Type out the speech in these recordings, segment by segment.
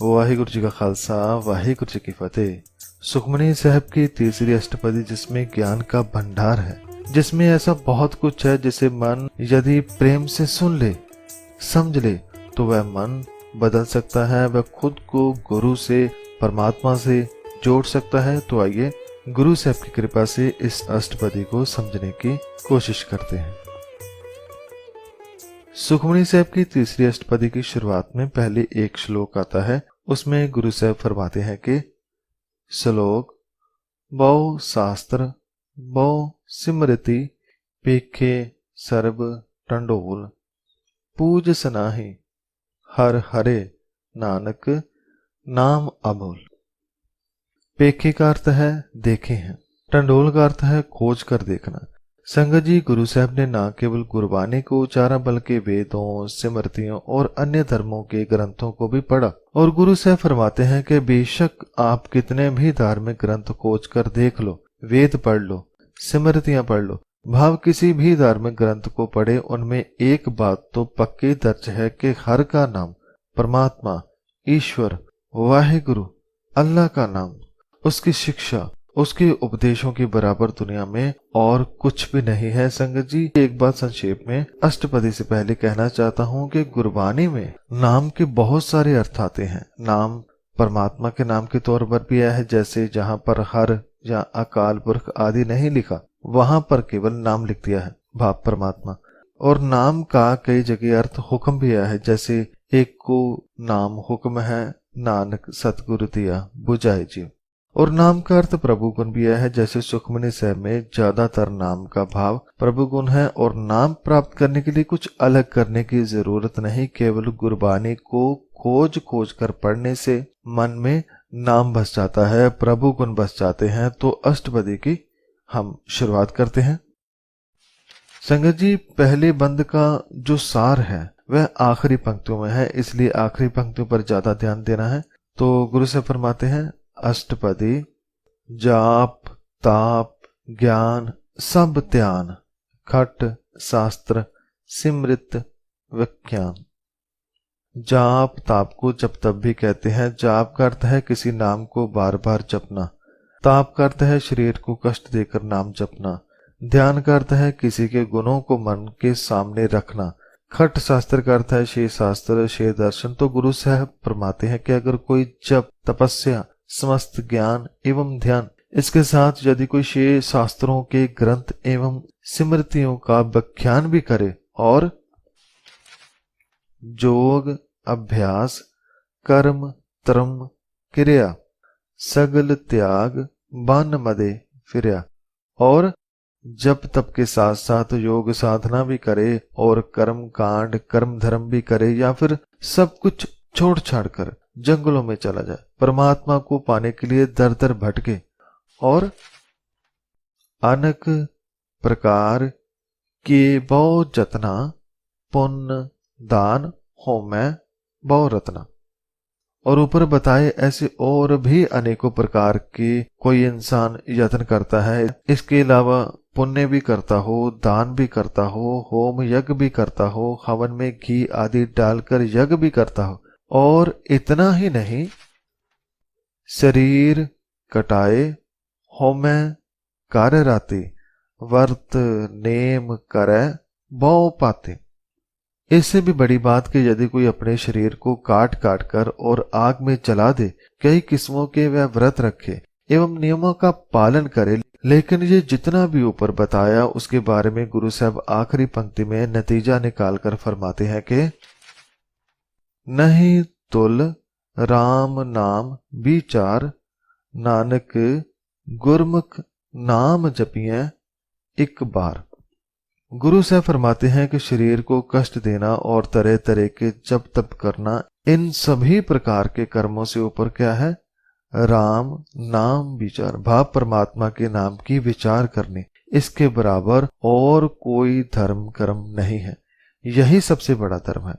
वाहिगुरु जी का खालसा वाहिगुरु जी की फतेह। सुखमनी साहब की तीसरी अष्टपदी जिसमें ज्ञान का भंडार है, जिसमें ऐसा बहुत कुछ है जिसे मन यदि प्रेम से सुन ले, समझ ले तो वह मन बदल सकता है, वह खुद को गुरु से, परमात्मा से जोड़ सकता है। तो आइए गुरु साहब की कृपा से इस अष्टपदी को समझने की कोशिश करते हैं। सुखमनी साहब की तीसरी अष्टपदी की शुरुआत में पहले एक श्लोक आता है। उसमें गुरु साहब फरमाते हैं कि श्लोक बहु शास्त्र बहु सिमृति पेखे सर्ब टंडोल पूज सनाहि हर हरे नानक नाम अमोल। पेखे का अर्थ है देखे हैं, टंडोल का अर्थ है खोज कर देखना। संगत जी, गुरु साहब ने न केवल गुरबानी को उचारा बल्कि वेदों, सिमृतियों और अन्य धर्मों के ग्रंथों को भी पढ़ा। और गुरु साहब फरमाते हैं कि बेशक आप कितने भी धार्मिक ग्रंथ खोज कर देख लो, वेद पढ़ लो, सिमृतियां पढ़ लो, भाव किसी भी धार्मिक ग्रंथ को पढ़े, उनमें एक बात तो पक्की दर्ज है कि हर का नाम, परमात्मा, ईश्वर, वाहिगुरु, अल्लाह का नाम, उसकी शिक्षा, उसके उपदेशों के बराबर दुनिया में और कुछ भी नहीं है। संगत जी, एक बात संक्षेप में अष्टपदी से पहले कहना चाहता हूँ कि गुरबानी में नाम के बहुत सारे अर्थ आते हैं। नाम परमात्मा के नाम के तौर पर भी आया है, जैसे जहाँ पर हर या अकाल पुरख आदि नहीं लिखा, वहां पर केवल नाम लिख दिया है, भाव परमात्मा। और नाम का कई जगह अर्थ हुक्म भी आया है, जैसे एक को नाम हुक्म है, नानक सतगुरु दिया बुझाए जीव। और नाम का अर्थ प्रभु गुण भी है, जैसे सुखमनी साहब में ज्यादातर नाम का भाव प्रभु गुण है। और नाम प्राप्त करने के लिए कुछ अलग करने की जरूरत नहीं, केवल गुरबानी को खोज खोज कर पढ़ने से मन में नाम बस जाता है, प्रभु गुण बस जाते हैं। तो अष्टपदी की हम शुरुआत करते हैं। संगत जी, पहले बंद का जो सार है वह आखिरी पंक्तियों में है, इसलिए आखिरी पंक्तियों पर ज्यादा ध्यान देना है। तो गुरु से फरमाते हैं अष्टपदी जाप ताप ज्ञान सब ध्यान खट शास्त्र सिमृत व्याख्यान। जाप ताप को जप तप भी कहते हैं। जाप का अर्थ है किसी नाम को बार बार जपना। ताप का अर्थ है शरीर को कष्ट देकर नाम जपना। ध्यान का अर्थ है किसी के गुणों को मन के सामने रखना। खट शास्त्र का अर्थ है शेष शास्त्र शेष दर्शन। तो गुरु साहब फरमाते हैं कि अगर कोई जप तपस्या समस्त ज्ञान एवं ध्यान, इसके साथ यदि कोई शेष शास्त्रों के ग्रंथ एवं स्मृतियों का व्याख्यान भी करे और जोग अभ्यास कर्म त्रम क्रिया सगल त्याग बन मदे फिरया, और जप तप के साथ साथ योग साधना भी करे और कर्म कांड कर्म धर्म भी करे, या फिर सब कुछ छोड़ छाड़ कर जंगलों में चला जाए, परमात्मा को पाने के लिए दर दर भटके और अनेक प्रकार के बहु जतना पुण्य दान होमै बहु रत्ना। और ऊपर बताए ऐसे और भी अनेकों प्रकार के कोई इंसान यत्न करता है। इसके अलावा पुण्य भी करता हो, दान भी करता हो, होम यज्ञ भी करता हो, हवन में घी आदि डालकर यज्ञ भी करता हो, और इतना ही नहीं, शरीर कटाए होमै कार्य राते वर्त नेम करे बहु पाते। इससे भी बड़ी बात कि यदि कोई अपने शरीर को काट काट कर और आग में जला दे, कई किस्मों के वह व्रत रखे एवं नियमों का पालन करे। लेकिन ये जितना भी ऊपर बताया उसके बारे में गुरु साहब आखिरी पंक्ति में नतीजा निकाल कर फरमाते हैं कि नहीं तुल राम नाम विचार नानक गुरमुख नाम जपिए एक बार। गुरु साहब फरमाते हैं कि शरीर को कष्ट देना और तरह तरह के जप तप करना, इन सभी प्रकार के कर्मों से ऊपर क्या है? राम नाम विचार, भाव परमात्मा के नाम की विचार करने, इसके बराबर और कोई धर्म कर्म नहीं है। यही सबसे बड़ा धर्म है।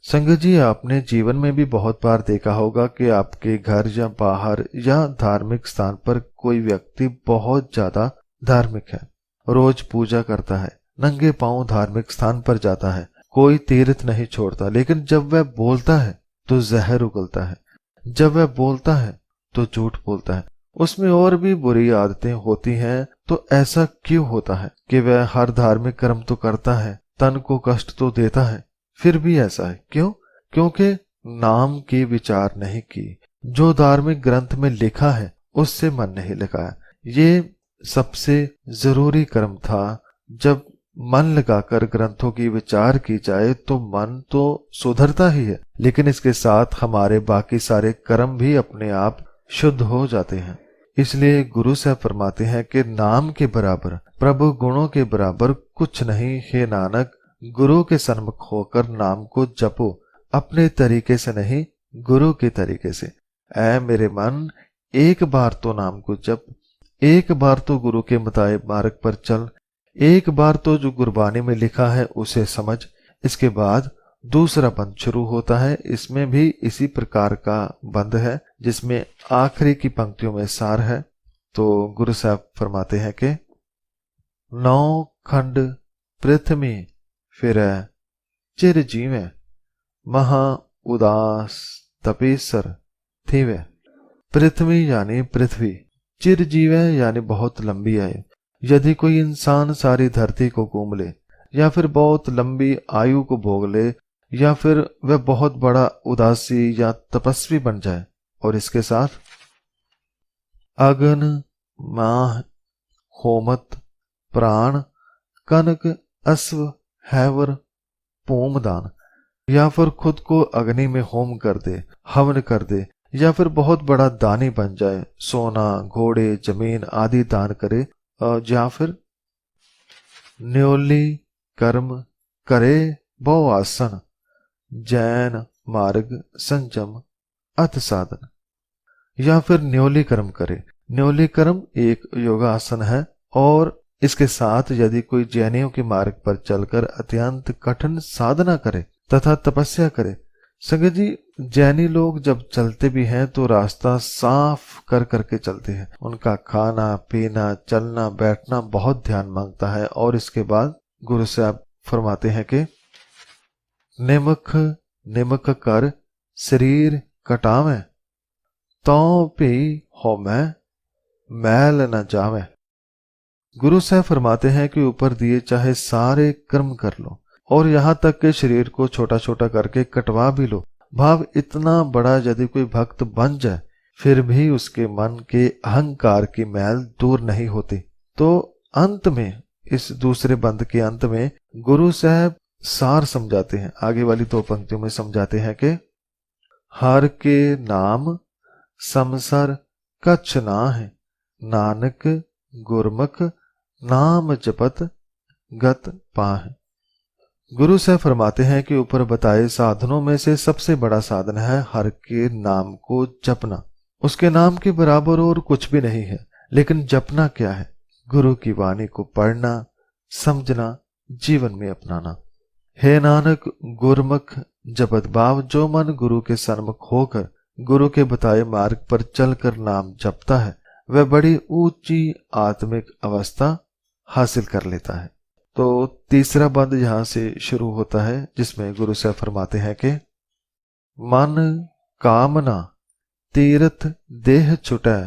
संगत जी, आपने जीवन में भी बहुत बार देखा होगा कि आपके घर या बाहर या धार्मिक स्थान पर कोई व्यक्ति बहुत ज्यादा धार्मिक है, रोज पूजा करता है, नंगे पांव धार्मिक स्थान पर जाता है, कोई तीर्थ नहीं छोड़ता, लेकिन जब वह बोलता है तो जहर उगलता है। जब वह बोलता है तो झूठ बोलता है, उसमें और भी बुरी आदतें होती हैं, तो ऐसा क्यों होता है कि वह हर धार्मिक कर्म तो करता है, तन को कष्ट तो देता है, फिर भी ऐसा है क्यों? क्योंकि नाम की विचार नहीं की, जो धार्मिक ग्रंथ में लिखा है उससे मन नहीं लगाया। ये सबसे जरूरी कर्म था। जब मन लगाकर ग्रंथों की विचार की जाए तो मन तो सुधरता ही है, लेकिन इसके साथ हमारे बाकी सारे कर्म भी अपने आप शुद्ध हो जाते हैं। इसलिए गुरु साहब फरमाते हैं कि नाम के बराबर, प्रभु गुणों के बराबर कुछ नहीं। हे नानक, गुरु के सन्मुख होकर नाम को जपो, अपने तरीके से नहीं, गुरु के तरीके से। ऐ मेरे मन, एक बार तो नाम को जप, एक बार तो गुरु के बताए मार्ग पर चल, एक बार तो जो गुरबानी में लिखा है उसे समझ। इसके बाद दूसरा बंद शुरू होता है। इसमें भी इसी प्रकार का बंद है, जिसमें आखिरी की पंक्तियों में सार है। तो गुरु साहब फरमाते हैं कि 9 खंड पृथ्वी फिरै चिर जीवे, महा उदास तपेसर थीवे। पृथ्वी यानी पृथ्वी, चिर जीवे यानी बहुत लंबी आयु। यदि कोई इंसान सारी धरती को घूम ले, या फिर बहुत लंबी आयु को भोग ले, या फिर वह बहुत बड़ा उदासी या तपस्वी बन जाए, और इसके साथ अगन, माह, होमत, प्राण, कनक, अश्व, हैवर, पोमदान, या फिर खुद को अग्नि में होम कर दे, हवन कर दे, या फिर बहुत बड़ा दानी बन जाए, सोना, घोड़े, जमीन आदि दान करे, या फिर न्योली कर्म करे बहु आसन, जैन मार्ग संयम अथ साधन, या फिर न्योली कर्म करे। न्योली कर्म एक योगासन है, और इसके साथ यदि कोई जैनियों के मार्ग पर चलकर अत्यंत कठिन साधना करे तथा तपस्या करे। संगत जी, जैनी लोग जब चलते भी हैं तो रास्ता साफ कर करके चलते हैं। उनका खाना पीना, चलना बैठना बहुत ध्यान मांगता है। और इसके बाद गुरु साहब फरमाते हैं कि निमख निमख कर शरीर कटावे, तो भी होमै मैल न जावे। गुरु साहब फरमाते हैं कि ऊपर दिए चाहे सारे कर्म कर लो, और यहाँ तक के शरीर को छोटा छोटा करके कटवा भी लो। भाव इतना बड़ा यदि कोई भक्त बन जाए, फिर भी उसके मन के अहंकार की मैल दूर नहीं होती। तो अंत में, इस दूसरे बंद के अंत में गुरु साहब सार समझाते हैं। आगे वाली 2 पंक्तियों में समझाते हैं कि हर के नाम समसर कछ ना है, नानक गुरमुख नाम जपत गत पाह। गुरु साहब फरमाते हैं कि ऊपर बताए साधनों में से सबसे बड़ा साधन है हर के नाम को जपना। उसके नाम के बराबर और कुछ भी नहीं है। लेकिन जपना क्या है? गुरु की वाणी को पढ़ना, समझना, जीवन में अपनाना। हे नानक, गुरमुख जपत भाव, जो मन गुरु के सन्मुख होकर गुरु के बताए मार्ग पर चलकर नाम जपता है, वह बड़ी ऊंची आत्मिक अवस्था हासिल कर लेता है। तो तीसरा बंद यहां से शुरू होता है, जिसमें गुरु साहब फरमाते हैं कि मन कामना तीर्थ देह छुटै,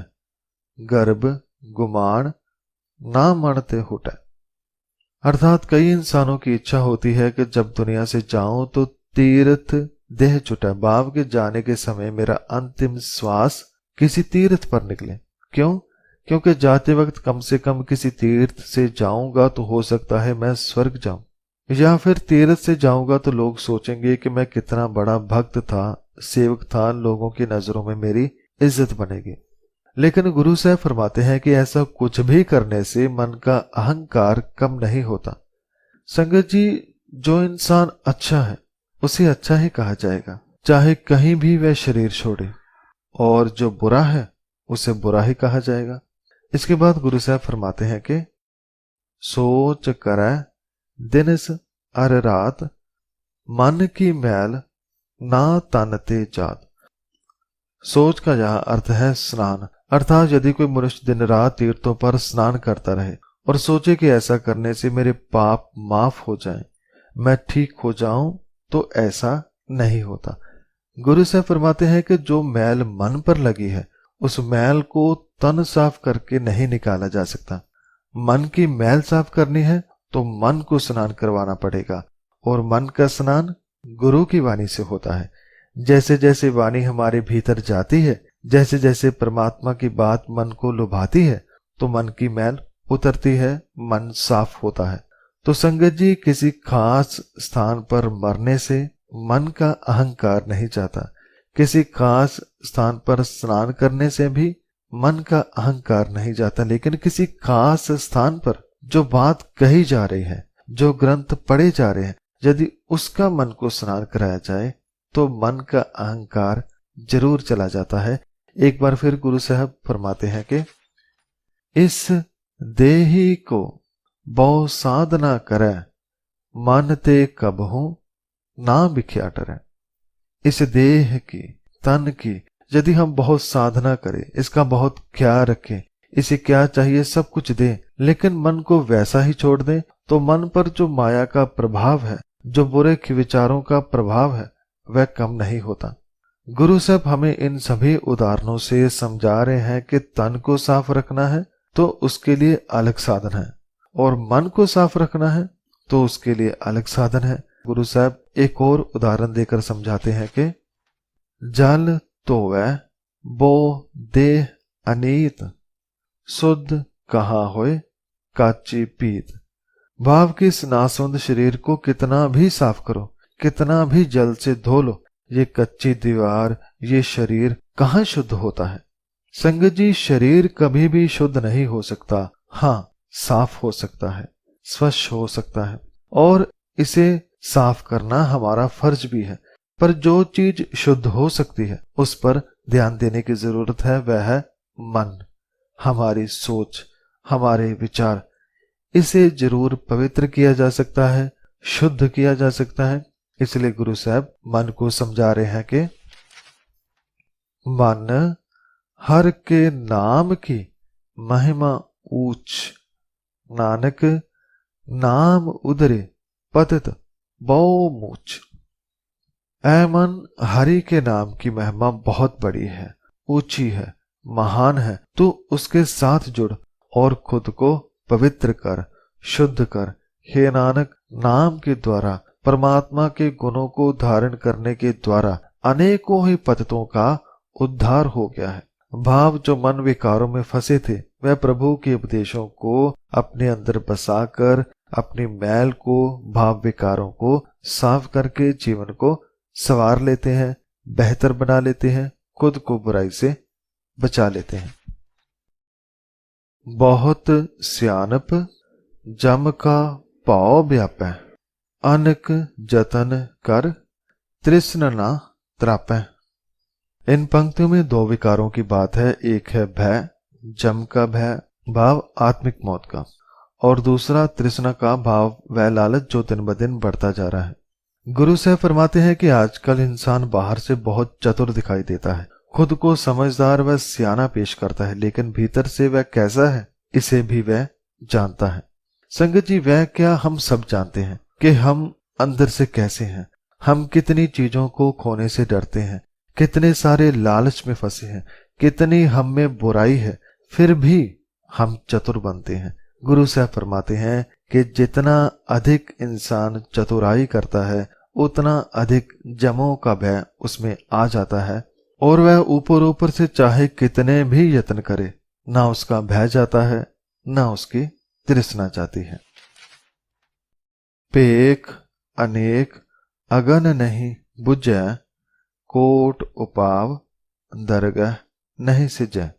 गर्भ गुमान ना मनते हुटै। अर्थात कई इंसानों की इच्छा होती है कि जब दुनिया से जाऊं तो तीर्थ देह छुटै, भाव के जाने के समय मेरा अंतिम श्वास किसी तीर्थ पर निकले। क्यों? क्योंकि जाते वक्त कम से कम किसी तीर्थ से जाऊंगा तो हो सकता है मैं स्वर्ग जाऊं, या फिर तीर्थ से जाऊंगा तो लोग सोचेंगे कि मैं कितना बड़ा भक्त था, सेवक था, लोगों की नजरों में मेरी इज्जत बनेगी। लेकिन गुरु साहब फरमाते हैं कि ऐसा कुछ भी करने से मन का अहंकार कम नहीं होता। संगत जी, जो इंसान अच्छा है उसे अच्छा ही कहा जाएगा, चाहे कहीं भी वह शरीर छोड़े, और जो बुरा है उसे बुरा ही कहा जाएगा। इसके बाद गुरु साहब फरमाते हैं कि सोच करे दिनस अर रात, मन की मैल ना तनते जात। सोच का यह अर्थ है स्नान। अर्थात यदि कोई मनुष्य दिन रात तीर्थों पर स्नान करता रहे और सोचे कि ऐसा करने से मेरे पाप माफ हो जाएं, मैं ठीक हो जाऊं, तो ऐसा नहीं होता। गुरु साहब फरमाते हैं कि जो मैल मन पर लगी है उस मैल को तन साफ करके नहीं निकाला जा सकता। मन की मैल साफ करनी है तो मन को स्नान करवाना पड़ेगा, और मन का स्नान गुरु की वाणी से होता है। जैसे जैसे वाणी हमारे भीतर जाती है, जैसे जैसे परमात्मा की बात मन को लुभाती है, तो मन की मैल उतरती है, मन साफ होता है। तो संगत जी, किसी खास स्थान पर मरने से मन का अहंकार नहीं जाता। किसी खास स्थान पर स्नान करने से भी मन का अहंकार नहीं जाता। लेकिन किसी खास स्थान पर जो बात कही जा रही है, जो ग्रंथ पढ़े जा रहे हैं, यदि उसका मन को स्नान कराया जाए तो मन का अहंकार जरूर चला जाता है। एक बार फिर गुरु साहब फरमाते हैं कि इस देही को बहु साधना करे, मानते कबहू ना बिख्या टरे। इस देह की, तन की यदि हम बहुत साधना करें, इसका बहुत ख्याल रखें, इसे क्या चाहिए सब कुछ दें, लेकिन मन को वैसा ही छोड़ दें, तो मन पर जो माया का प्रभाव है, जो बुरे विचारों का प्रभाव है, वह कम नहीं होता। गुरु साहब हमें इन सभी उदाहरणों से समझा रहे हैं कि तन को साफ रखना है तो उसके लिए अलग साधन है, और मन को साफ रखना है तो उसके लिए अलग साधन है। गुरु साहब एक और उदाहरण देकर समझाते हैं कि जल तो वह बो देह अनीत, शुद्ध कहाँ होए काची पीत। भाव की इस नासुंद शरीर को कितना भी साफ करो, कितना भी जल से धो लो, ये कच्ची दीवार, ये शरीर कहाँ शुद्ध होता है। संगत जी, शरीर कभी भी शुद्ध नहीं हो सकता। हाँ, साफ हो सकता है, स्वच्छ हो सकता है, और इसे साफ करना हमारा फर्ज भी है। पर जो चीज शुद्ध हो सकती है उस पर ध्यान देने की जरूरत है, वह है मन, हमारी सोच, हमारे विचार। इसे जरूर पवित्र किया जा सकता है, शुद्ध किया जा सकता है। इसलिए गुरु साहब मन को समझा रहे हैं कि मन हर के नाम की महिमा ऊंच, नानक नाम उदरे पतित बहु मूच। ऐ मन, हरि के नाम की महिमा बहुत बड़ी है, ऊंची है, महान है। तू उसके साथ जुड़ और खुद को पवित्र कर, शुद्ध कर। हे नानक, नाम के द्वारा, परमात्मा के गुणों को धारण करने के द्वारा अनेकों ही पतितों का उद्धार हो गया है। भाव जो मन विकारों में फंसे थे, वह प्रभु के उपदेशों को अपने अंदर बसाकर अपनी मैल को, भाव विकारों को साफ करके जीवन को संवार लेते हैं, बेहतर बना लेते हैं, खुद को बुराई से बचा लेते हैं। बहुत सियानप जम का पाव व्यापै, अनक जतन कर तृष्ण ना त्रापै। इन पंक्तियों में दो विकारों की बात है। एक है भय, जम का भय, भाव आत्मिक मौत का, और दूसरा तृष्णा का भाव, वह लालच जो दिन ब दिन बढ़ता जा रहा है। गुरु साहब फरमाते हैं कि आजकल इंसान बाहर से बहुत चतुर दिखाई देता है, खुद को समझदार व सियाना पेश करता है, लेकिन भीतर से वह कैसा है इसे भी वह जानता है। संगत जी, वह क्या हम सब जानते हैं कि हम अंदर से कैसे हैं। हम कितनी चीजों को खोने से डरते हैं, कितने सारे लालच में फंसे हैं, कितनी हम में बुराई है, फिर भी हम चतुर बनते हैं। गुरु साहब फरमाते हैं कि जितना अधिक इंसान चतुराई करता है, उतना अधिक जमों का भय उसमें आ जाता है, और वह ऊपर ऊपर से चाहे कितने भी यत्न करे, ना उसका भय जाता है, ना उसकी तृष्णा जाती है। पेख अनेक अगन नहीं बुझै, कोट उपाव दरगह नहीं सिजै।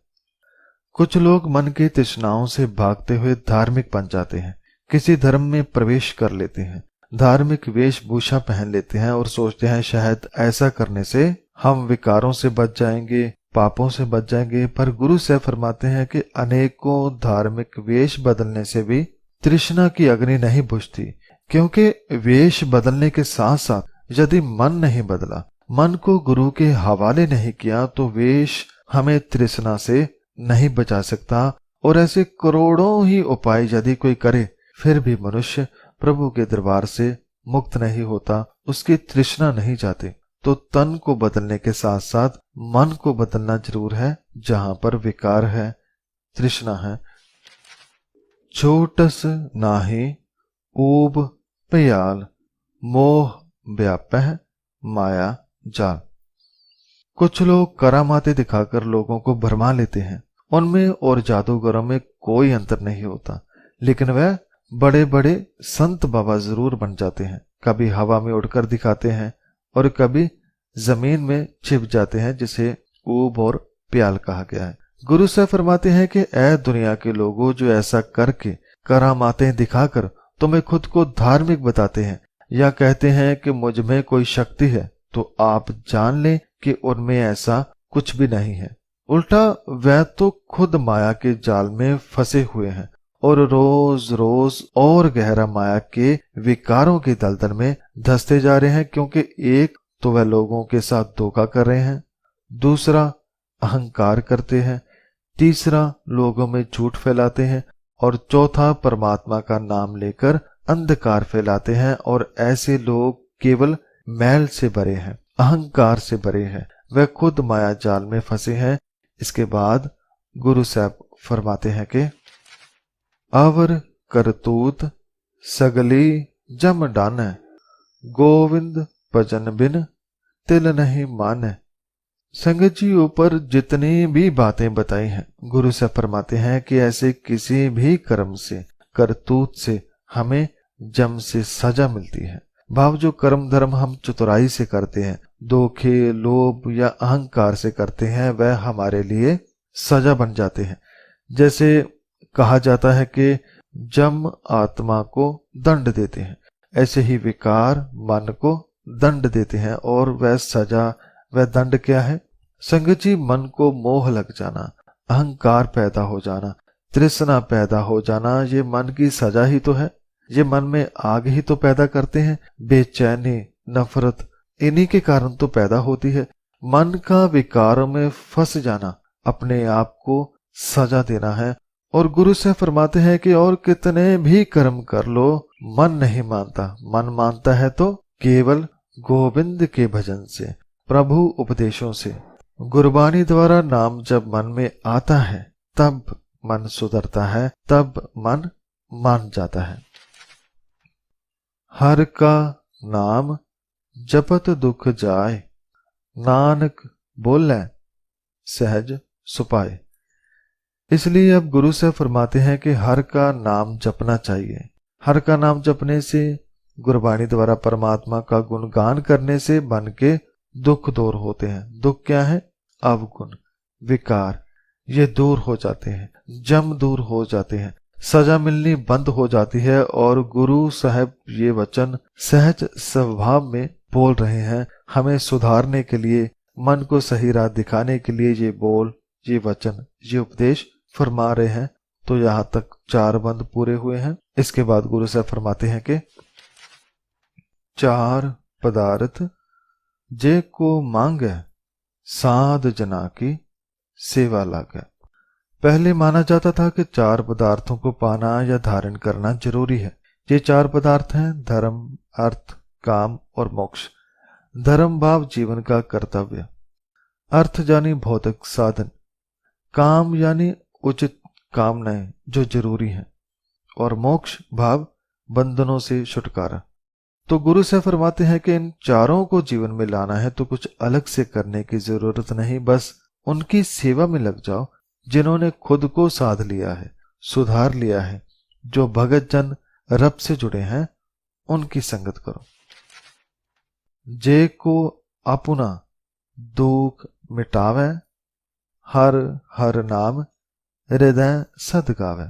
कुछ लोग मन की तृष्णाओं से भागते हुए धार्मिक बन जाते हैं, किसी धर्म में प्रवेश कर लेते हैं, धार्मिक वेशभूषा पहन लेते हैं और सोचते हैं शायद ऐसा करने से हम विकारों से बच जाएंगे, पापों से बच जाएंगे। पर गुरु साहब फरमाते हैं कि अनेकों धार्मिक वेश बदलने से भी तृष्णा की अग्नि नहीं बुझती, क्योंकि वेश बदलने के साथ साथ यदि मन नहीं बदला, मन को गुरु के हवाले नहीं किया, तो वेश हमें तृष्णा से नहीं बचा सकता। और ऐसे करोड़ों ही उपाय यदि कोई करे, फिर भी मनुष्य प्रभु के दरबार से मुक्त नहीं होता, उसकी तृष्णा नहीं जाती। तो तन को बदलने के साथ साथ मन को बदलना जरूर है। जहां पर विकार है, तृष्णा है। छोटस नाहि ऊब प्याल, मोह व्यापह माया जाल। कुछ लोग करामाते दिखाकर लोगों को भरमा लेते हैं। उनमें और जादूगरों में कोई अंतर नहीं होता, लेकिन वह बड़े बड़े संत बाबा जरूर बन जाते हैं। कभी हवा में उड़कर दिखाते हैं और कभी जमीन में छिप जाते हैं, जिसे ऊब और प्याल कहा गया है। गुरु साहब फरमाते हैं कि ऐ दुनिया के लोगों, जो ऐसा करके करामातें दिखाकर तुम्हें खुद को धार्मिक बताते हैं या कहते हैं कि मुझ में कोई शक्ति है, तो आप जान लें कि उनमें ऐसा कुछ भी नहीं है। उल्टा वह तो खुद माया के जाल में फंसे हुए हैं और रोज रोज और गहरा माया के विकारों के दलदल में धंसते जा रहे हैं। क्योंकि एक तो वह लोगों के साथ धोखा कर रहे हैं, दूसरा अहंकार करते हैं, तीसरा लोगों में झूठ फैलाते हैं और चौथा परमात्मा का नाम लेकर अंधकार फैलाते हैं। और ऐसे लोग केवल मैल से भरे हैं, अहंकार से भरे हैं, वह खुद माया जाल में फंसे हैं। इसके बाद गुरु साहब फरमाते हैं कि अवर करतूत सगली जम डान, गोविंद भजन बिन तिल नहीं माने। संगत जी, ऊपर जितनी भी बातें बताई हैं, गुरु साहब फरमाते हैं कि ऐसे किसी भी कर्म से, करतूत से हमें जम से सजा मिलती है। भाव जो कर्म धर्म हम चतुराई से करते हैं, धोखे, लोभ या अहंकार से करते हैं, वह हमारे लिए सजा बन जाते हैं। जैसे कहा जाता है कि जम आत्मा को दंड देते हैं, ऐसे ही विकार मन को दंड देते हैं। और वह सजा, वह दंड क्या है? संगत जी, मन को मोह लग जाना, अहंकार पैदा हो जाना, तृष्णा पैदा हो जाना, ये मन की सजा ही तो है। ये मन में आग ही तो पैदा करते हैं। बेचैनी, नफरत इन्हीं के कारण तो पैदा होती है। मन का विकारों में फंस जाना अपने आप को सजा देना है। और गुरु से फरमाते हैं कि और कितने भी कर्म कर लो, मन नहीं मानता। मन मानता है तो केवल गोविंद के भजन से, प्रभु उपदेशों से, गुरबानी द्वारा नाम जब मन में आता है, तब मन सुधरता है, तब मन मान जाता है। हर का नाम जपत दुख जाए, नानक बोले सहज सुपाए। इसलिए अब गुरु से फरमाते हैं कि हर का नाम जपना चाहिए। हर का नाम जपने से, गुरबानी द्वारा परमात्मा का गुणगान करने से मन के दुख दूर होते हैं। दुख क्या है? अवगुण, विकार, ये दूर हो जाते हैं, जम दूर हो जाते हैं, सजा मिलनी बंद हो जाती है। और गुरु साहब ये वचन सहज स्वभाव में बोल रहे हैं, हमें सुधारने के लिए, मन को सही राह दिखाने के लिए ये बोल, ये वचन, ये उपदेश फरमा रहे हैं। तो यहां तक 4 बंद पूरे हुए हैं। इसके बाद गुरु साहब फरमाते हैं कि 4 पदार्थ जे को मांगे, साध जना की सेवा लागे। पहले माना जाता था कि 4 पदार्थों को पाना या धारण करना जरूरी है। ये 4 पदार्थ हैं धर्म, अर्थ, काम और मोक्ष। धर्म भाव जीवन का कर्तव्य, अर्थ यानी भौतिक साधन, काम यानी उचित कामनाएं जो जरूरी हैं, और मोक्ष भाव बंधनों से छुटकारा। तो गुरु से फरमाते हैं कि इन चारों को जीवन में लाना है तो कुछ अलग से करने की जरूरत नहीं, बस उनकी सेवा में लग जाओ जिन्होंने खुद को साध लिया है, सुधार लिया है। जो भगत जन रब से जुड़े हैं, उनकी संगत करो। जे को अपना दुख मिटावे, हर हर नाम हृदय सद गावे।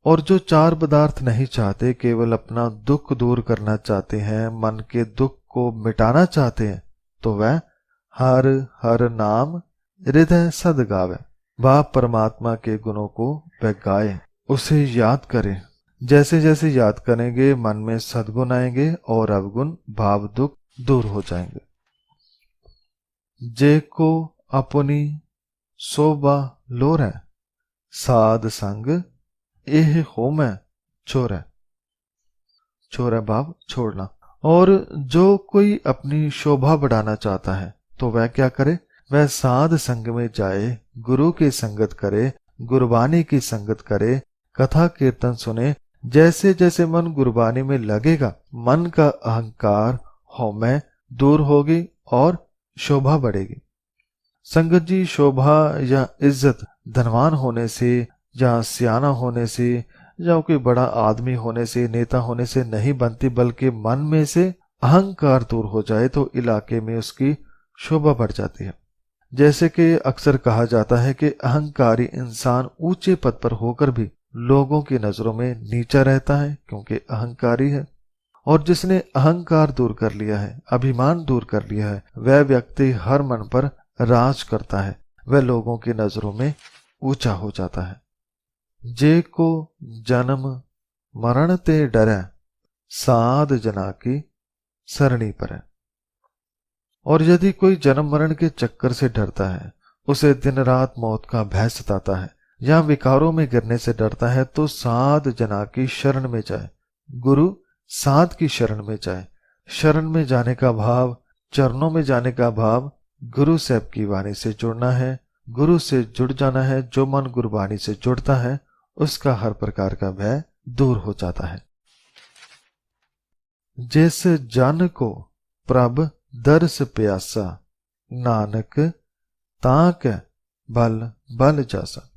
और जो 4 पदार्थ नहीं चाहते, केवल अपना दुख दूर करना चाहते हैं, मन के दुख को मिटाना चाहते हैं, तो वह हर हर नाम हृदय सद गावे। वह परमात्मा के गुणों को वह गाए, उसे याद करें। जैसे जैसे याद करेंगे, मन में सद्गुण आएंगे और अवगुण भाव दुख दूर हो जाएंगे। जे को अपनी शोभा लोरे, साध संग एह हो मैं छोरे। छोरा भाव छोड़ना। और जो कोई अपनी शोभा बढ़ाना चाहता है तो वह क्या करे? वह साध संग में जाए, गुरु की संगत करे, गुरबानी की संगत करे, कथा कीर्तन सुने। जैसे जैसे मन गुरबानी में लगेगा, मन का अहंकार, हौमै दूर होगी और शोभा बढ़ेगी। संगत जी, शोभा या इज्जत धनवान होने से या सियाना होने से या कोई बड़ा आदमी होने से, नेता होने से नहीं बनती, बल्कि मन में से अहंकार दूर हो जाए तो इलाके में उसकी शोभा बढ़ जाती है। जैसे कि अक्सर कहा जाता है कि अहंकारी इंसान ऊंचे पद पर होकर भी लोगों की नजरों में नीचा रहता है, क्योंकि अहंकारी है। और जिसने अहंकार दूर कर लिया है, अभिमान दूर कर लिया है, वह व्यक्ति हर मन पर राज करता है, वह लोगों की नजरों में ऊंचा हो जाता है। जे को जन्म मरण ते डरै, साध जना की सरणी पर। और यदि कोई जन्म मरण के चक्कर से डरता है, उसे दिन रात मौत का भय सताता है या विकारों में गिरने से डरता है, तो साध जना की शरण में जाए, गुरु साध की शरण में जाए। शरण में जाने का भाव, चरणों में जाने का भाव गुरु साहब की वाणी से जुड़ना है, गुरु से जुड़ जाना है। जो मन गुरबाणी से जुड़ता है उसका हर प्रकार का भय दूर हो जाता है। जिस जन को प्रभ दर्श प्यासा, नानक ताक बल बल जासा।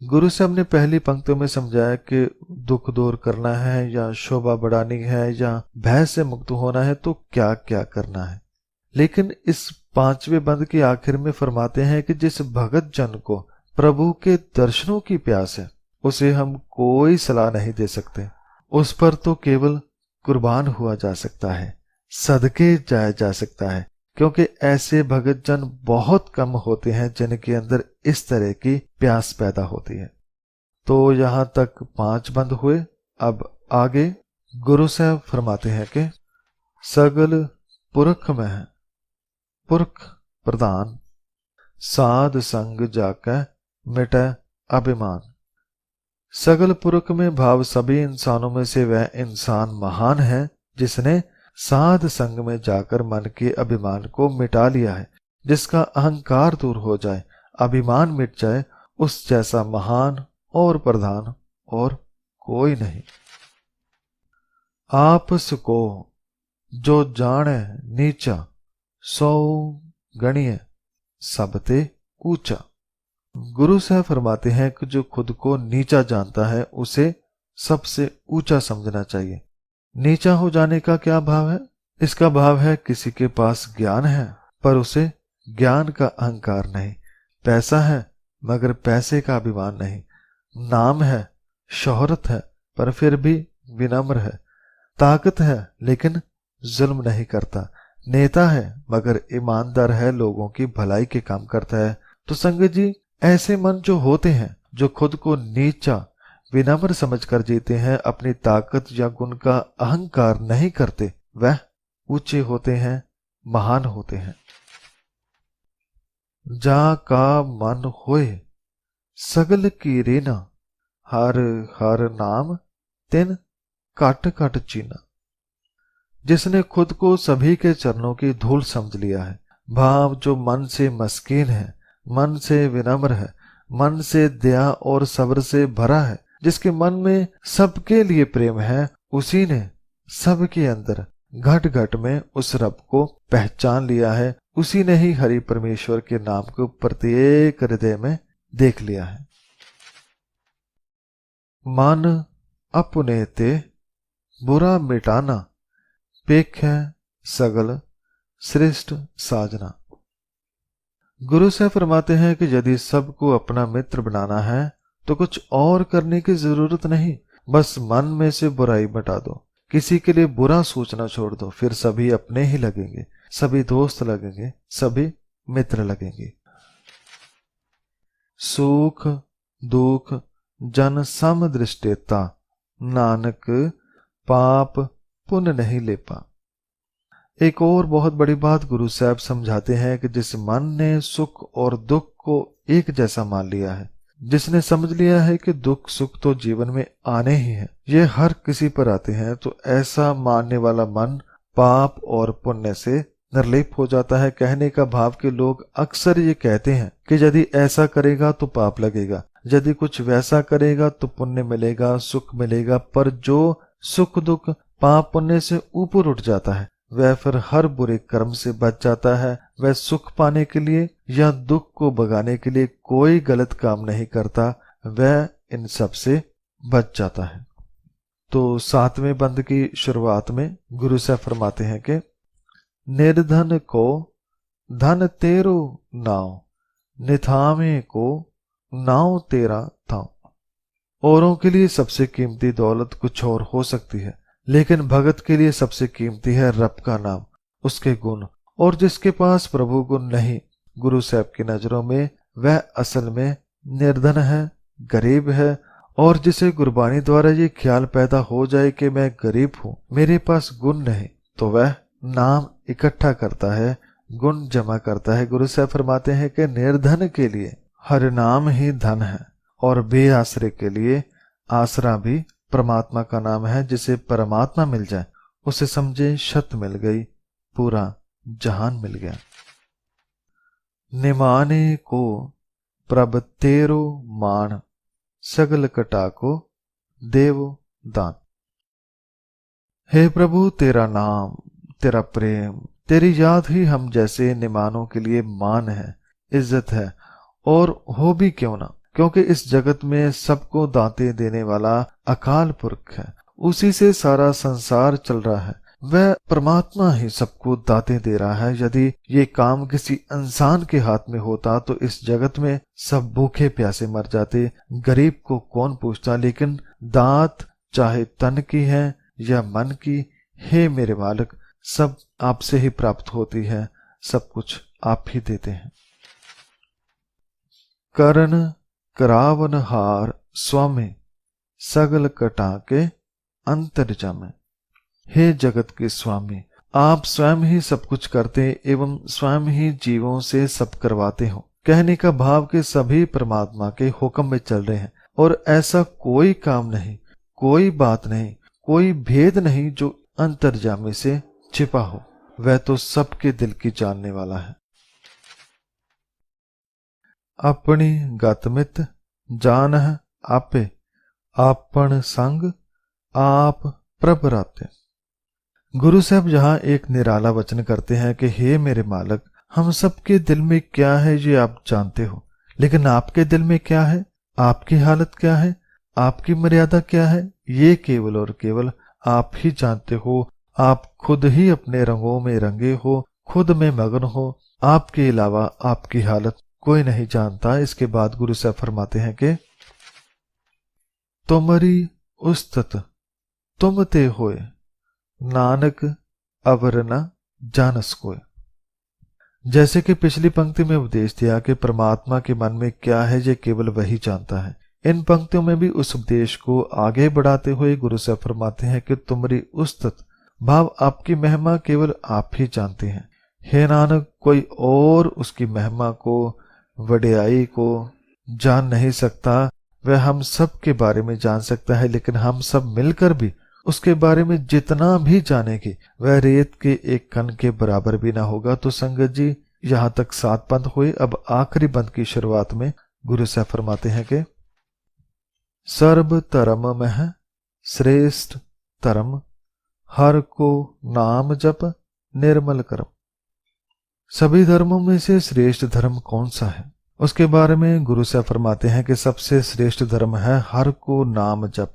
गुरु साहब ने पहली पंक्तियों में समझाया कि दुख दूर करना है या शोभा बढ़ानी है या भय से मुक्त होना है तो क्या क्या करना है। लेकिन इस 5वें बंद के आखिर में फरमाते हैं कि जिस भगत जन को प्रभु के दर्शनों की प्यास है, उसे हम कोई सलाह नहीं दे सकते। उस पर तो केवल कुर्बान हुआ जा सकता है, सदके जाया जा सकता है, क्योंकि ऐसे भगत जन बहुत कम होते हैं जिनके अंदर इस तरह की प्यास पैदा होती है। तो यहां तक 5 बंद हुए। अब आगे गुरु साहब फरमाते हैं कि सगल पुरख में है, पुरख प्रधान, साध संग जाकै मिटै अभिमान। सगल पुरख में भाव सभी इंसानों में से वह इंसान महान है जिसने साध संग में जाकर मन के अभिमान को मिटा लिया है। जिसका अहंकार दूर हो जाए, अभिमान मिट जाए, उस जैसा महान और प्रधान और कोई नहीं। आपस को जो जाने नीचा, सौ गणिय सबते ऊंचा। गुरु साहब फरमाते हैं कि जो खुद को नीचा जानता है उसे सबसे ऊंचा समझना चाहिए। नीचा हो जाने का क्या भाव है? इसका भाव है किसी के पास ज्ञान है पर उसे ज्ञान का अहंकार नहीं, पैसा है मगर पैसे का अभिमान नहीं, नाम है, शोहरत है पर फिर भी विनम्र है, ताकत है लेकिन जुल्म नहीं करता, नेता है मगर ईमानदार है, लोगों की भलाई के काम करता है। तो संगत जी, ऐसे मन जो होते हैं, जो खुद को नीचा विनम्र समझकर जीते हैं, अपनी ताकत या गुण का अहंकार नहीं करते, वह ऊंचे होते हैं, महान होते हैं। जा का मन होए सगल की रेना, हर हर नाम तिन कट कट चीना। जिसने खुद को सभी के चरणों की धूल समझ लिया है, भाव जो मन से मस्कीन है, मन से विनम्र है, मन से दया और सब्र से भरा है, जिसके मन में सबके लिए प्रेम है, उसी ने सबके अंदर घट घट में उस रब को पहचान लिया है, उसी ने ही हरि परमेश्वर के नाम को प्रत्येक हृदय में देख लिया है। मन अपने ते बुरा मिटाना, पेख है सगल श्रेष्ठ साजना। गुरु साहब फरमाते हैं कि यदि सबको अपना मित्र बनाना है तो कुछ और करने की जरूरत नहीं, बस मन में से बुराई मिटा दो, किसी के लिए बुरा सोचना छोड़ दो, फिर सभी अपने ही लगेंगे, सभी दोस्त लगेंगे, सभी मित्र लगेंगे। सुख दुख जन सम दृष्टेता, नानक पाप पुण्य नहीं लेपा। एक और बहुत बड़ी बात गुरु साहब समझाते हैं कि जिस मन ने सुख और दुख को एक जैसा मान लिया है, जिसने समझ लिया है कि दुख सुख तो जीवन में आने ही है, ये हर किसी पर आते हैं, तो ऐसा मानने वाला मन पाप और पुण्य से निर्लेप हो जाता है। कहने का भाव कि लोग अक्सर ये कहते हैं कि यदि ऐसा करेगा तो पाप लगेगा, यदि कुछ वैसा करेगा तो पुण्य मिलेगा, सुख मिलेगा। पर जो सुख दुख पाप पुण्य से ऊपर उठ जाता है वह फिर हर बुरे कर्म से बच जाता है। वह सुख पाने के लिए या दुख को भगाने के लिए कोई गलत काम नहीं करता, वह इन सब से बच जाता है। तो 7वें बंद की शुरुआत में गुरु साहब फरमाते हैं कि निर्धन को धन तेरो नाव, निथावे को नाव तेरा थाव। औरों के लिए सबसे कीमती दौलत कुछ और हो सकती है, लेकिन भगत के लिए सबसे कीमती है रब का नाम, उसके गुण। और जिसके पास प्रभु गुण नहीं, गुरु साहब की नजरों में वह असल में निर्धन है, गरीब है। और जिसे गुरबानी द्वारा ये ख्याल पैदा हो जाए कि मैं गरीब हूं, मेरे पास गुण नहीं, तो वह नाम इकट्ठा करता है, गुण जमा करता है। गुरु साहब फरमाते हैं कि निर्धन के लिए हर नाम ही धन है, और बेआसरे के लिए आसरा भी परमात्मा का नाम है। जिसे परमात्मा मिल जाए उसे समझे शत मिल गई, पूरा जहान मिल गया। निमाने को प्रभ तेरो मान, सगल कटा को देव दान। हे प्रभु, तेरा नाम, तेरा प्रेम, तेरी याद ही हम जैसे निमानों के लिए मान है, इज्जत है। और हो भी क्यों ना, क्योंकि इस जगत में सबको दांतें देने वाला अकाल पुरख है, उसी से सारा संसार चल रहा है। वह परमात्मा ही सबको दांतें दे रहा है। यदि ये काम किसी इंसान के हाथ में होता तो इस जगत में सब भूखे प्यासे मर जाते, गरीब को कौन पूछता। लेकिन दांत चाहे तन की है या मन की, हे मेरे मालिक, सब आपसे ही प्राप्त होती है, सब कुछ आप ही देते हैं। करण करावन हार स्वामी, सगल कटा के अंतर जामे। हे जगत के स्वामी, आप स्वयं ही सब कुछ करते एवं स्वयं ही जीवों से सब करवाते हो। कहने का भाव के सभी परमात्मा के हुक्म में चल रहे हैं, और ऐसा कोई काम नहीं, कोई बात नहीं, कोई भेद नहीं जो अंतर्जामी से छिपा हो। वह तो सबके दिल की जानने वाला है। अपनी गतमित जानह आपे, आपन संग आप प्रभराते। गुरु साहब यहाँ एक निराला वचन करते हैं कि हे मेरे मालिक, हम सबके दिल में क्या है ये आप जानते हो, लेकिन आपके दिल में क्या है, आपकी हालत क्या है, आपकी मर्यादा क्या है, ये केवल और केवल आप ही जानते हो। आप खुद ही अपने रंगों में रंगे हो, खुद में मगन हो, आपके अलावा आपकी हालत कोई नहीं जानता। इसके बाद गुरु साहब फरमाते हैं कि तुमरी उस्तत तुम ते होए, नानक अवर न जानस कोय। जैसे कि पिछली पंक्ति में उपदेश दिया कि परमात्मा के मन में क्या है ये केवल वही जानता है, इन पंक्तियों में भी उस उपदेश को आगे बढ़ाते हुए गुरु साहब फरमाते हैं कि तुमरी उस्तत भाव आपकी महिमा केवल आप ही जानते हैं। हे नानक, कोई और उसकी महिमा को, वडियाई को जान नहीं सकता। वह हम सब के बारे में जान सकता है, लेकिन हम सब मिलकर भी उसके बारे में जितना भी जानेंगे वह रेत के एक कण के बराबर भी ना होगा। तो संगत जी, यहाँ तक 7 बंद हुए। अब आखिरी बंद की शुरुआत में गुरु साहब फरमाते हैं कि सर्व धर्म में श्रेष्ठ धर्म, हर को नाम जप निर्मल कर्म। सभी धर्मों में से श्रेष्ठ धर्म कौन सा है, उसके बारे में गुरु साहब फरमाते हैं कि सबसे श्रेष्ठ धर्म है हर को नाम जप,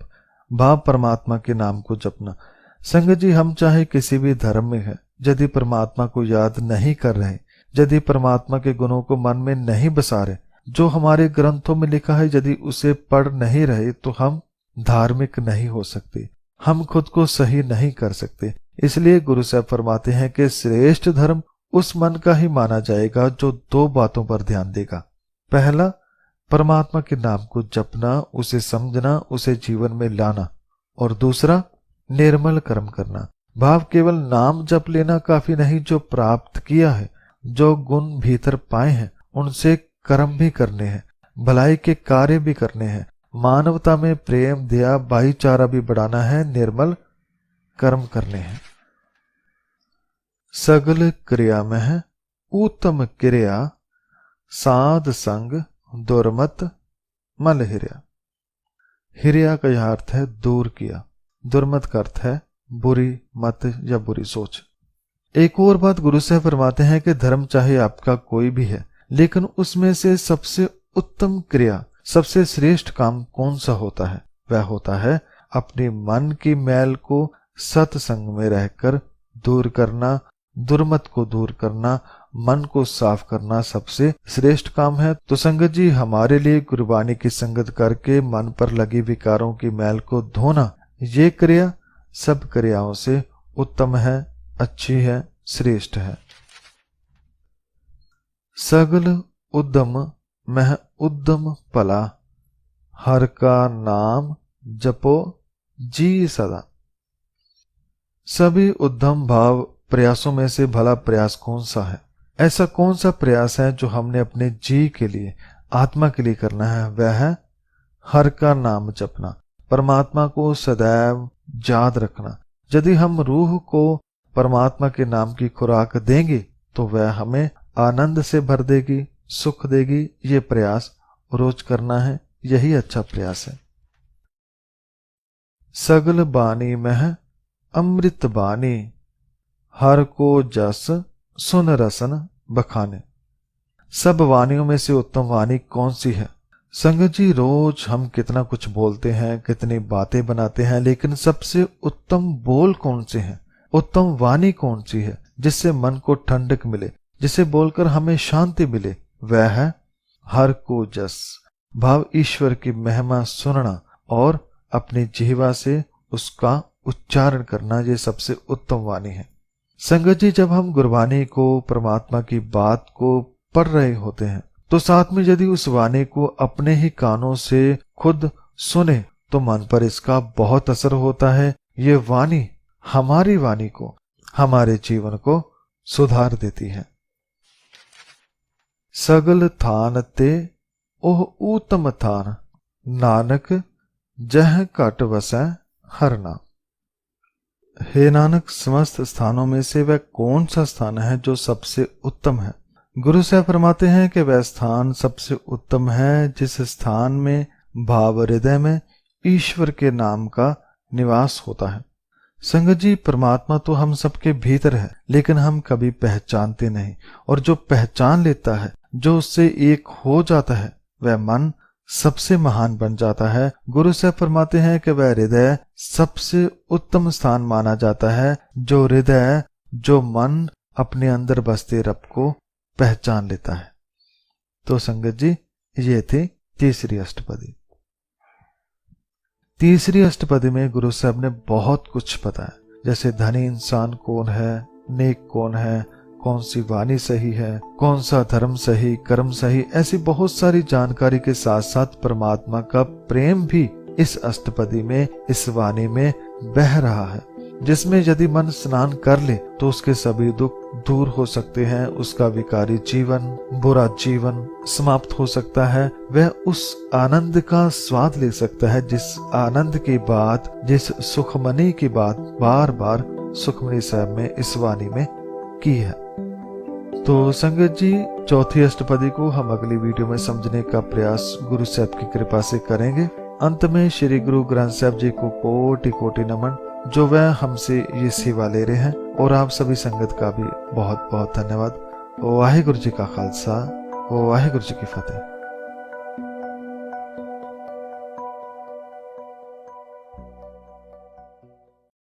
भाव परमात्मा के नाम को जपना। संगत जी, हम चाहे किसी भी धर्म में है, यदि परमात्मा को याद नहीं कर रहे, यदि परमात्मा के गुणों को मन में नहीं बसा रहे, जो हमारे ग्रंथों में लिखा है यदि उसे पढ़ नहीं रहे, तो हम धार्मिक नहीं हो सकते, हम खुद को सही नहीं कर सकते। इसलिए गुरु साहब फरमाते हैं कि श्रेष्ठ धर्म उस मन का ही माना जाएगा जो 2 बातों पर ध्यान देगा। पहला, परमात्मा के नाम को जपना, उसे समझना, उसे जीवन में लाना। और दूसरा, निर्मल कर्म करना। भाव केवल नाम जप लेना काफी नहीं, जो प्राप्त किया है, जो गुण भीतर पाए हैं, उनसे कर्म भी करने हैं, भलाई के कार्य भी करने हैं, मानवता में प्रेम, दया, भाईचारा भी बढ़ाना है, निर्मल कर्म करने हैं। सगल क्रिया में उत्तम क्रिया, साध संग दुर्मत मल हिरिया। हिरिया का यह अर्थ है दूर किया, दुर्मत का अर्थ है बुरी मत या बुरी सोच। एक और बात गुरु साहब फरमाते हैं कि धर्म चाहे आपका कोई भी है, लेकिन उसमें से सबसे उत्तम क्रिया, सबसे श्रेष्ठ काम कौन सा होता है? वह होता है अपने मन की मैल को सत्संग में रहकर दूर करना, दुर्मत को दूर करना, मन को साफ करना सबसे श्रेष्ठ काम है। तो संगत जी, हमारे लिए गुरबानी की संगत करके मन पर लगी विकारों की मैल को धोना, ये क्रिया सब क्रियाओं से उत्तम है, अच्छी है, श्रेष्ठ है। सगल उद्यम मह उद्यम पला, हर का नाम जपो जी सदा। सभी उद्यम भाव प्रयासों में से भला प्रयास कौन सा है? ऐसा कौन सा प्रयास है जो हमने अपने जी के लिए, आत्मा के लिए करना है? वह है हर का नाम जपना, परमात्मा को सदैव याद रखना। यदि हम रूह को परमात्मा के नाम की खुराक देंगे तो वह हमें आनंद से भर देगी, सुख देगी। ये प्रयास रोज करना है, यही अच्छा प्रयास है। सगल बानी में अमृत बानी, हर को जस सुन रसन बखाने। सब वाणियों में से उत्तम वाणी कौन सी है? संगत जी, रोज हम कितना कुछ बोलते हैं, कितनी बातें बनाते हैं, लेकिन सबसे उत्तम बोल कौन से हैं? उत्तम वाणी कौन सी है जिससे मन को ठंडक मिले, जिसे बोलकर हमें शांति मिले? वह है हर को जस, भाव ईश्वर की महिमा सुनना और अपनी जिह्वा से उसका उच्चारण करना, ये सबसे उत्तम वाणी है। संगत जी, जब हम गुरबानी को, परमात्मा की बात को पढ़ रहे होते हैं तो साथ में यदि उस वाणी को अपने ही कानों से खुद सुने तो मन पर इसका बहुत असर होता है। ये वाणी हमारी वाणी को, हमारे जीवन को सुधार देती है। सगल थान ते ओह उत्तम थान, नानक जह घट वसै हर नाम। हे नानक, समस्त स्थानों में से वह कौन सा स्थान है जो सबसे उत्तम है? गुरु साहब फरमाते हैं कि वह स्थान सबसे उत्तम है जिस स्थान में भाव हृदय में ईश्वर के नाम का निवास होता है। संगत जी, परमात्मा तो हम सबके भीतर है, लेकिन हम कभी पहचानते नहीं, और जो पहचान लेता है, जो उससे एक हो जाता है, वह मन सबसे महान बन जाता है। गुरु साहब फरमाते हैं कि वह हृदय सबसे उत्तम स्थान माना जाता है। जो हृदय, जो मन अपने अंदर बसते रब को पहचान लेता है। तो संगत जी, ये थी तीसरी अष्टपदी। तीसरी अष्टपदी में गुरु साहब ने बहुत कुछ बताया, जैसे धनी इंसान कौन है, नेक कौन है, कौन सी वाणी सही है, कौन सा धर्म सही, कर्म सही, ऐसी बहुत सारी जानकारी के साथ साथ परमात्मा का प्रेम भी इस अष्टपदी में, इस वाणी में बह रहा है, जिसमें यदि मन स्नान कर ले तो उसके सभी दुख दूर हो सकते हैं, उसका विकारी जीवन, बुरा जीवन समाप्त हो सकता है। वह उस आनंद का स्वाद ले सकता है जिस आनंद की बात, जिस सुखमनी की बात बार बार सुखमनी साहब में, इस वाणी में की है। तो संगत जी, चौथी अष्टपदी को हम अगली वीडियो में समझने का प्रयास गुरु साहब की कृपा से करेंगे। अंत में श्री गुरु ग्रंथ साहब जी को कोटि कोटि नमन, जो वह हमसे ये सेवा ले रहे हैं, और आप सभी संगत का भी बहुत बहुत धन्यवाद। वाहिगुरु जी का खालसा, वाहिगुरु जी की फतेह।